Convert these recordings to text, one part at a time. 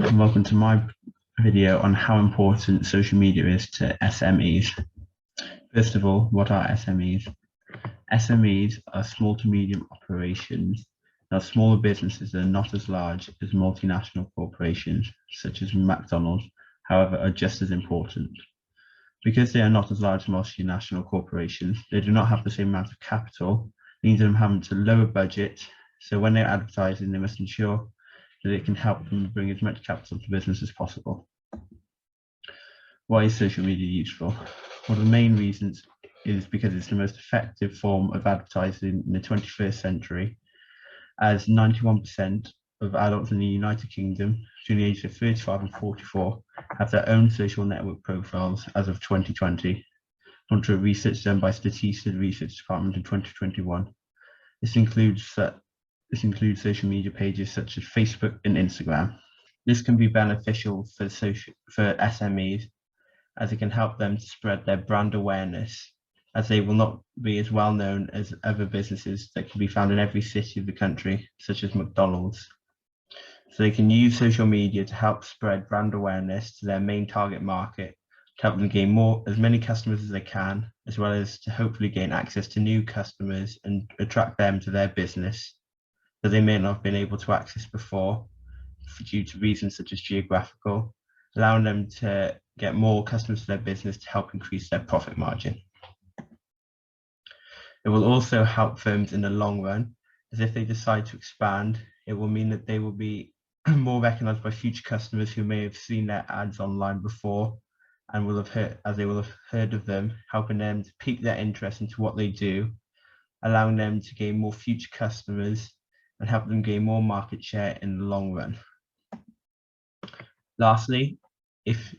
and welcome to my video on how important social media is to SMEs. First of all, what are SMEs? SMEs are small to medium operations. Now, smaller businesses that are not as large as multinational corporations, such as McDonald's, however, are just as important. Because they are not as large as multinational corporations, they do not have the same amount of capital, meaning them having to lower budget. So when they're advertising, they must ensure that it can help them bring as much capital to business as possible. Why is social media useful? One of the main reasons is because it's the most effective form of advertising in the 21st century, as 91% of adults in the United Kingdom between the ages of 35 and 44 have their own social network profiles as of 2020, according to research done by Statista Research Department in 2021. This includes social media pages such as Facebook and Instagram. This can be beneficial for SMEs, as it can help them to spread their brand awareness, as they will not be as well known as other businesses that can be found in every city of the country, such as McDonald's. So they can use social media to help spread brand awareness to their main target market, to help them gain as many customers as they can, as well as to hopefully gain access to new customers and attract them to their business that they may not have been able to access before due to reasons such as geographical, allowing them to get more customers to their business to help increase their profit margin. It will also help firms in the long run, as if they decide to expand, it will mean that they will be more recognized by future customers who may have seen their ads online before and will have heard of them, helping them to pique their interest into what they do, allowing them to gain more future customers and help them gain more market share in the long run. Lastly, it's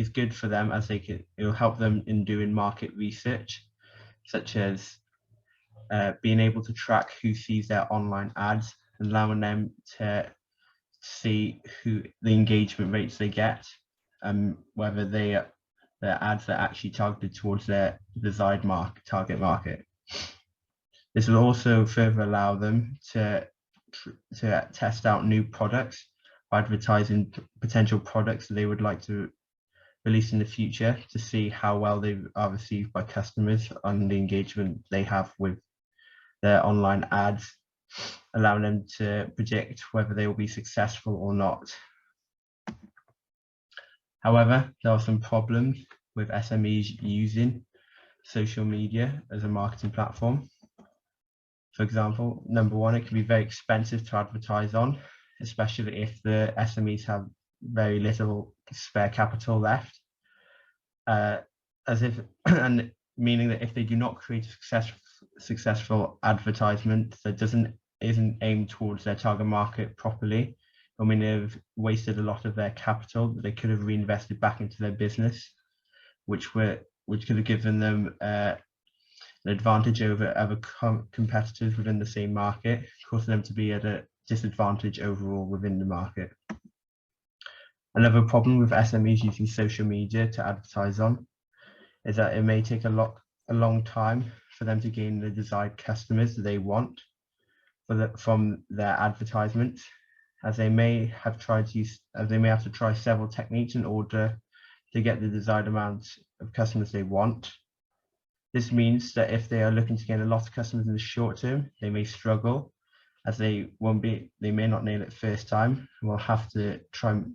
good for them as it will help them in doing market research, such as being able to track who sees their online ads, allowing them to see the engagement rates they get, whether their ads are actually targeted towards their desired target market. This will also further allow them to test out new products by advertising potential products that they would like to release in the future, to see how well they are received by customers and the engagement they have with their online ads, allowing them to predict whether they will be successful or not. However, there are some problems with SMEs using social media as a marketing platform. For example, number one, it can be very expensive to advertise on, especially if the SMEs have very little spare capital left, meaning that if they do not create a successful advertisement that isn't aimed towards their target market properly, I mean, they've wasted a lot of their capital that they could have reinvested back into their business, which could have given them an advantage over other competitors within the same market, causing them to be at a disadvantage overall within the market. Another problem with SMEs using social media to advertise on is that it may take a long time for them to gain the desired customers that they want from their advertisements, as they may have to try several techniques in order to get the desired amount of customers they want. This means that if they are looking to gain a lot of customers in the short term, they may struggle, as they may not nail it first time, and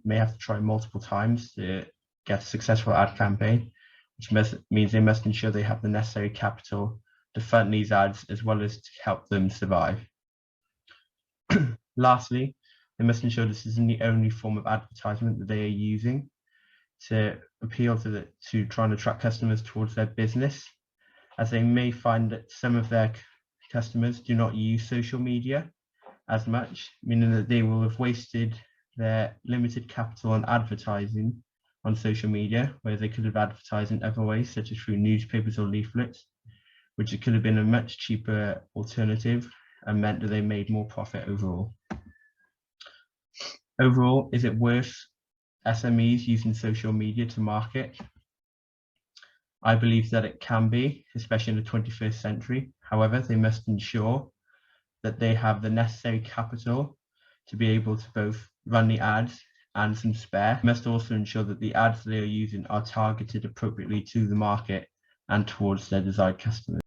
may have to try multiple times to get a successful ad campaign, which means they must ensure they have the necessary capital to fund these ads, as well as to help them survive. Lastly, they must ensure this isn't the only form of advertisement that they are using to appeal to try and attract customers towards their business, as they may find that some of their customers do not use social media as much, meaning that they will have wasted their limited capital on advertising on social media, where they could have advertised in other ways, such as through newspapers or leaflets, which could have been a much cheaper alternative and meant that they made more profit overall. Overall, is it worth SMEs using social media to market? I believe that it can be, especially in the 21st century. However, they must ensure that they have the necessary capital to be able to both run the ads and some spare. You must also ensure that the ads they are using are targeted appropriately to the market and towards their desired customers.